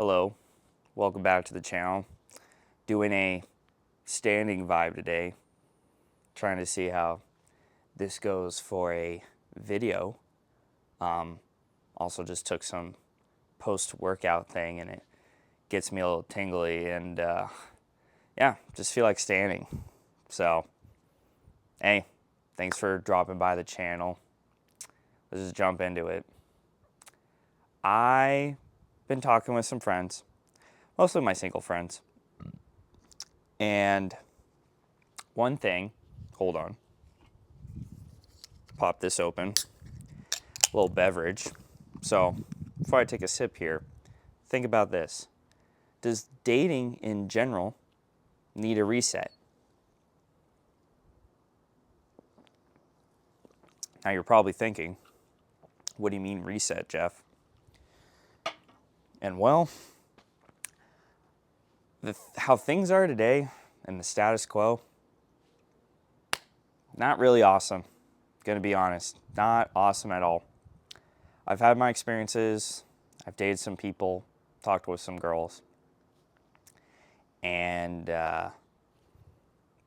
Hello, welcome back to the channel. Doing a standing vibe today, trying to see how this goes for a video. Also just took some post-workout thing and it gets me a little tingly and yeah, just feel like standing. So, hey, thanks for dropping by the channel. Let's just jump into it. I've been talking with some friends, mostly my single friends. And one thing, hold on, pop this open, a little beverage. So before I take a sip here, think about this. Does dating in general need a reset? Now you're probably thinking, what do you mean reset, Jeff? And well, how things are today and the status quo, not really awesome. Gonna be honest, not awesome at all. I've had my experiences, I've dated some people, talked with some girls, and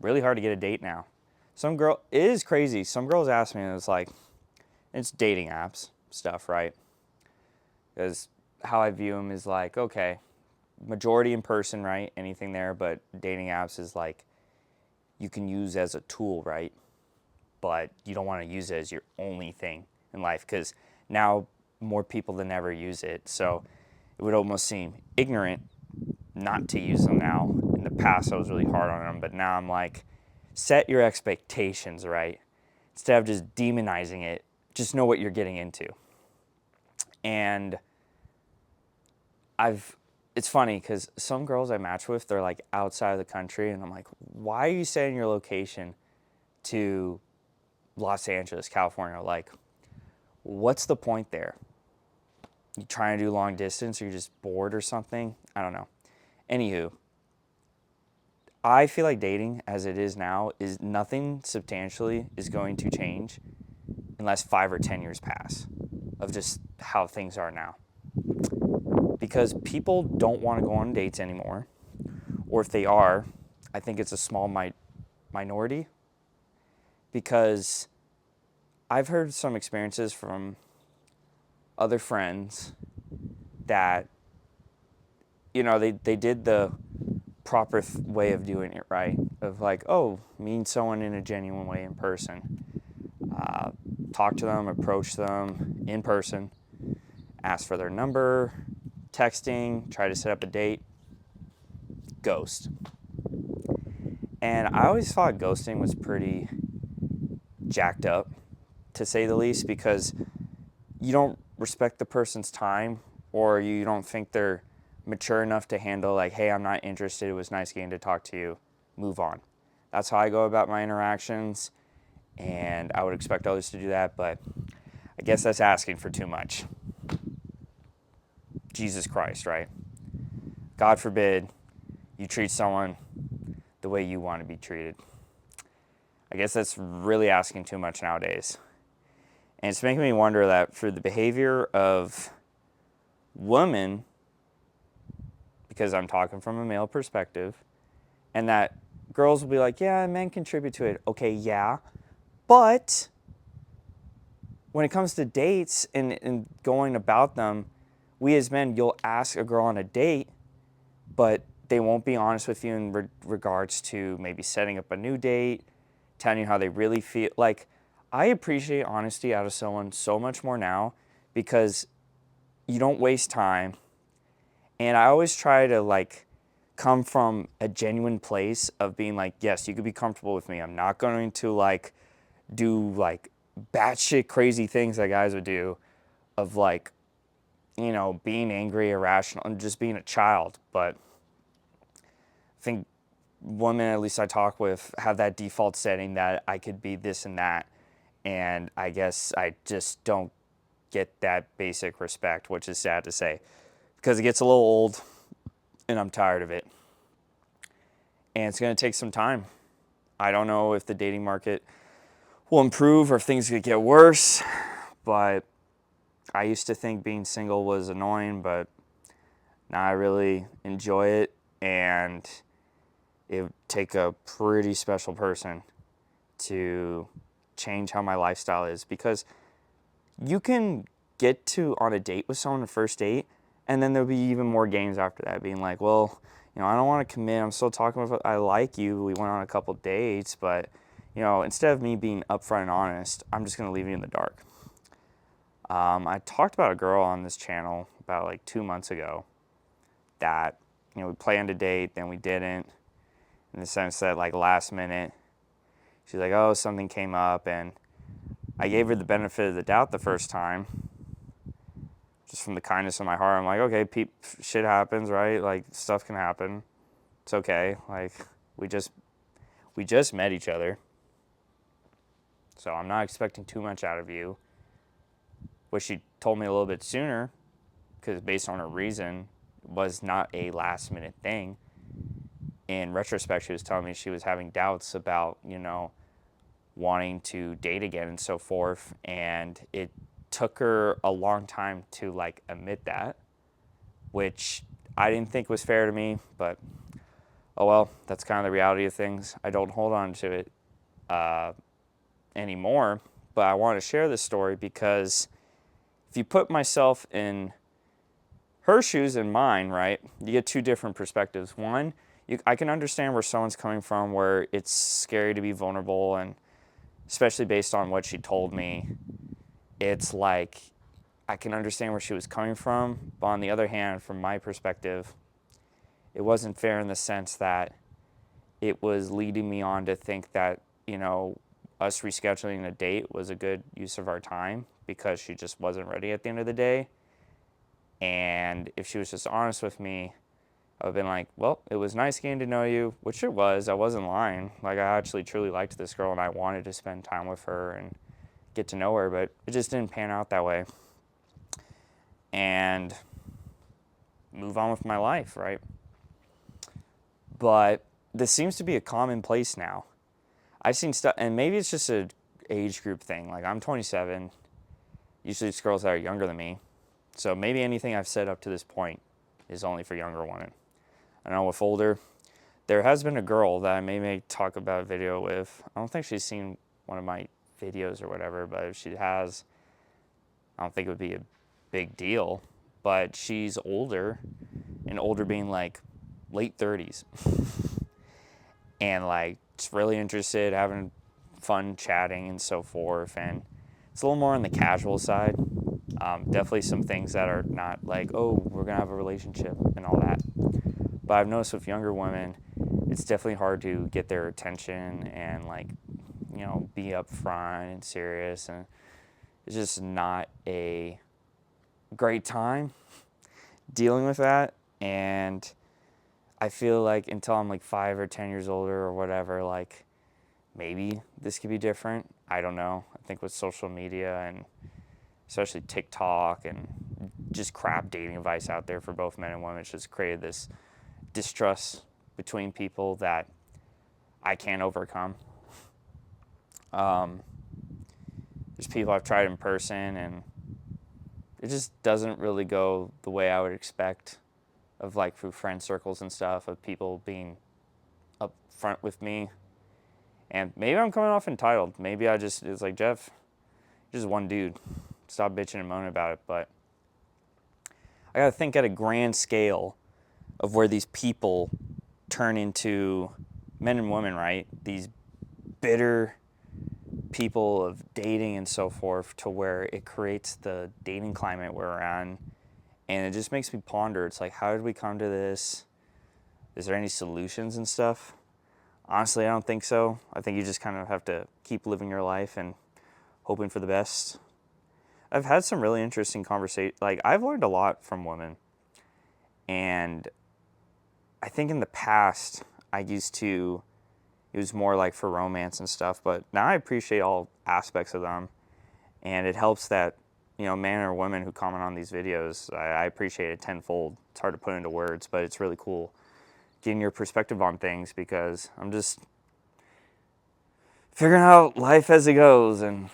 really hard to get a date now. It is crazy. Some girls ask me, and it's like, it's dating apps stuff, right? Because how I view them is like, okay, majority in person, right? Anything there, but dating apps is like, you can use as a tool, right? But you don't want to use it as your only thing in life because now more people than ever use it. So it would almost seem ignorant not to use them now. In the past, I was really hard on them, but now I'm like, set your expectations right. Instead of just demonizing it, just know what you're getting into. And it's funny because some girls I match with, they're like outside of the country, and I'm like, why are you setting your location to Los Angeles, California? Like, what's the point there? You trying to do long distance or you're just bored or something? I don't know. Anywho, I feel like dating as it is now is nothing substantially is going to change unless 5 or 10 years pass of just how things are now. Because people don't want to go on dates anymore. Or if they are, I think it's a small minority. Because I've heard some experiences from other friends that, they did the proper way of doing it, right? Of like, oh, meet someone in a genuine way in person. Talk to them, approach them in person, ask for their number, texting, try to set up a date, ghost. And I always thought ghosting was pretty jacked up, to say the least, because you don't respect the person's time or you don't think they're mature enough to handle like, hey, I'm not interested, it was nice getting to talk to you, move on. That's how I go about my interactions, and I would expect others to do that, but I guess that's asking for too much. Jesus Christ, right? God forbid you treat someone the way you want to be treated. I guess that's really asking too much nowadays. And it's making me wonder that for the behavior of women, because I'm talking from a male perspective, and that girls will be like, yeah, men contribute to it. Okay, yeah. But when it comes to dates and going about them, we as men, you'll ask a girl on a date, but they won't be honest with you in regards to maybe setting up a new date, telling you how they really feel. Like, I appreciate honesty out of someone so much more now because you don't waste time. And I always try to like come from a genuine place of being like, yes, you could be comfortable with me. I'm not going to like do like batshit crazy things that guys would do of like, being angry, irrational, and just being a child. But I think women, at least I talk with, have that default setting that I could be this and that. And I guess I just don't get that basic respect, which is sad to say, because it gets a little old and I'm tired of it. And it's going to take some time. I don't know if the dating market will improve or if things could get worse, but I used to think being single was annoying, but Now I really enjoy it, and it would take a pretty special person to change how my lifestyle is, because you can get to on a date with someone, the first date, and then there'll be even more games after that, being like, well, I don't want to commit. I'm still talking with, I like you. We went on a couple dates, but, instead of me being upfront and honest, I'm just going to leave you in the dark. I talked about a girl on this channel about like 2 months ago that, we planned a date, then we didn't, in the sense that like last minute, she's like, oh, something came up, and I gave her the benefit of the doubt the first time, just from the kindness of my heart. I'm like, okay, shit happens, right? Like, stuff can happen. It's okay. Like, we just met each other, so I'm not expecting too much out of you. What she told me a little bit sooner, because based on her reason, was not a last minute thing. In retrospect, she was telling me she was having doubts about, wanting to date again and so forth, and it took her a long time to like admit that, which I didn't think was fair to me, but oh well, that's kind of the reality of things. I don't hold on to it anymore, but I want to share this story because if you put myself in her shoes and mine, right, you get two different perspectives. One, I can understand where someone's coming from, where it's scary to be vulnerable, and especially based on what she told me, it's like I can understand where she was coming from. But on the other hand, from my perspective, it wasn't fair in the sense that it was leading me on to think that, us rescheduling a date was a good use of our time, because she just wasn't ready at the end of the day. And if she was just honest with me, I would have been like, well, it was nice getting to know you, which it was. I wasn't lying. Like, I actually truly liked this girl, and I wanted to spend time with her and get to know her, but it just didn't pan out that way. And move on with my life, right? But this seems to be a commonplace now. I've seen stuff, and maybe it's just an age group thing. Like, I'm 27. Usually it's girls that are younger than me. So maybe anything I've said up to this point is only for younger women. I know with older, there has been a girl that I may talk about a video with. I don't think she's seen one of my videos or whatever, but if she has, I don't think it would be a big deal. But she's older, and older being like late 30s. And like, just really interested, having fun chatting and so forth. And it's a little more on the casual side. Definitely some things that are not like, oh, we're going to have a relationship and all that. But I've noticed with younger women, it's definitely hard to get their attention and like, be upfront and serious. And it's just not a great time dealing with that. And I feel like until I'm like 5 or 10 years older or whatever, like maybe this could be different. I don't know. I think with social media and especially TikTok and just crap dating advice out there for both men and women, it's just created this distrust between people that I can't overcome. There's people I've tried in person, and it just doesn't really go the way I would expect, of like through friend circles and stuff, of people being upfront with me. And maybe I'm coming off entitled. Maybe it's like, Jeff, you're just one dude. Stop bitching and moaning about it. But I gotta think at a grand scale of where these people turn into men and women, right? These bitter people of dating and so forth, to where it creates the dating climate we're on. And it just makes me ponder. It's like, how did we come to this? Is there any solutions and stuff? Honestly, I don't think so. I think you just kind of have to keep living your life and hoping for the best. I've had some really interesting conversations. Like, I've learned a lot from women. And I think in the past, it was more like for romance and stuff. But now I appreciate all aspects of them. And it helps that, men or women who comment on these videos, I appreciate it tenfold. It's hard to put into words, but it's really cool getting your perspective on things, because I'm just figuring out life as it goes, and,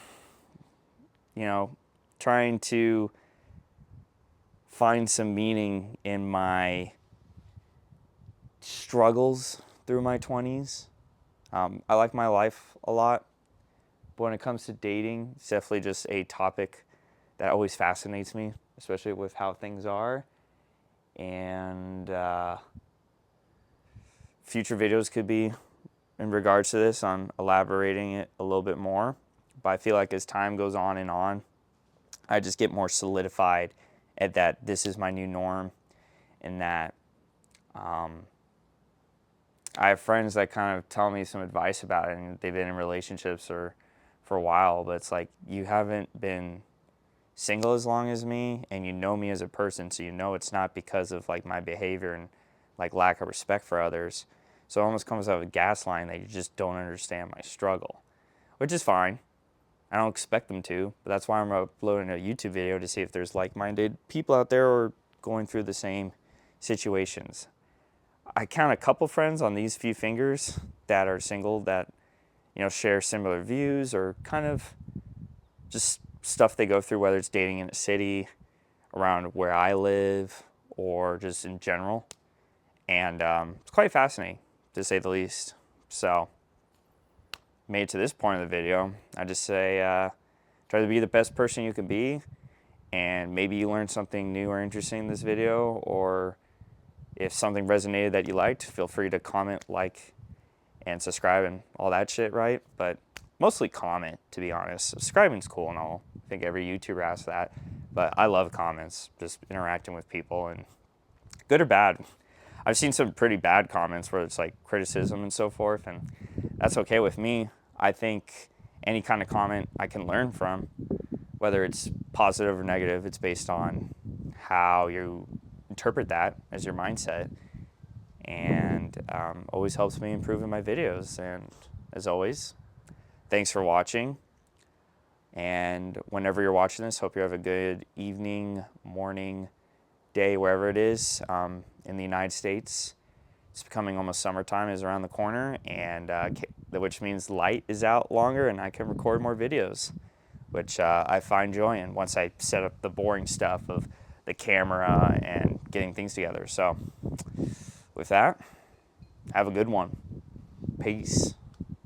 trying to find some meaning in my struggles through my 20s. I like my life a lot, but when it comes to dating, it's definitely just a topic that always fascinates me, especially with how things are. And future videos could be in regards to this on elaborating it a little bit more. But I feel like as time goes on and on, I just get more solidified at that this is my new norm, and that I have friends that kind of tell me some advice about it, and they've been in relationships or for a while, but it's like, you haven't been single as long as me, and you know me as a person, so you know it's not because of like my behavior and like lack of respect for others. So it almost comes out of gaslighting that you just don't understand my struggle, which is fine. I don't expect them to, but that's why I'm uploading a YouTube video, to see if there's like-minded people out there or going through the same situations. I count a couple friends on these few fingers that are single, that, you know, share similar views or kind of just stuff they go through, whether it's dating in a city, around where I live, or just in general. And it's quite fascinating, to say the least. So, made it to this point of the video, I just say, try to be the best person you can be, and maybe you learned something new or interesting in this video, or if something resonated that you liked, feel free to comment, like, and subscribe and all that shit, right? But mostly comment, to be honest. Subscribing's cool and all. I think every YouTuber asks that. But I love comments, just interacting with people, and good or bad. I've seen some pretty bad comments where it's like criticism and so forth, and that's okay with me. I think any kind of comment I can learn from, whether it's positive or negative, it's based on how you interpret that as your mindset, and always helps me improve in my videos. And as always, thanks for watching, and whenever you're watching this, hope you have a good evening, morning, day, wherever it is. In the United States, it's becoming almost summertime, is around the corner, and which means light is out longer and I can record more videos, which I find joy in once I set up the boring stuff of the camera and getting things together. So with that, have a good one. Peace.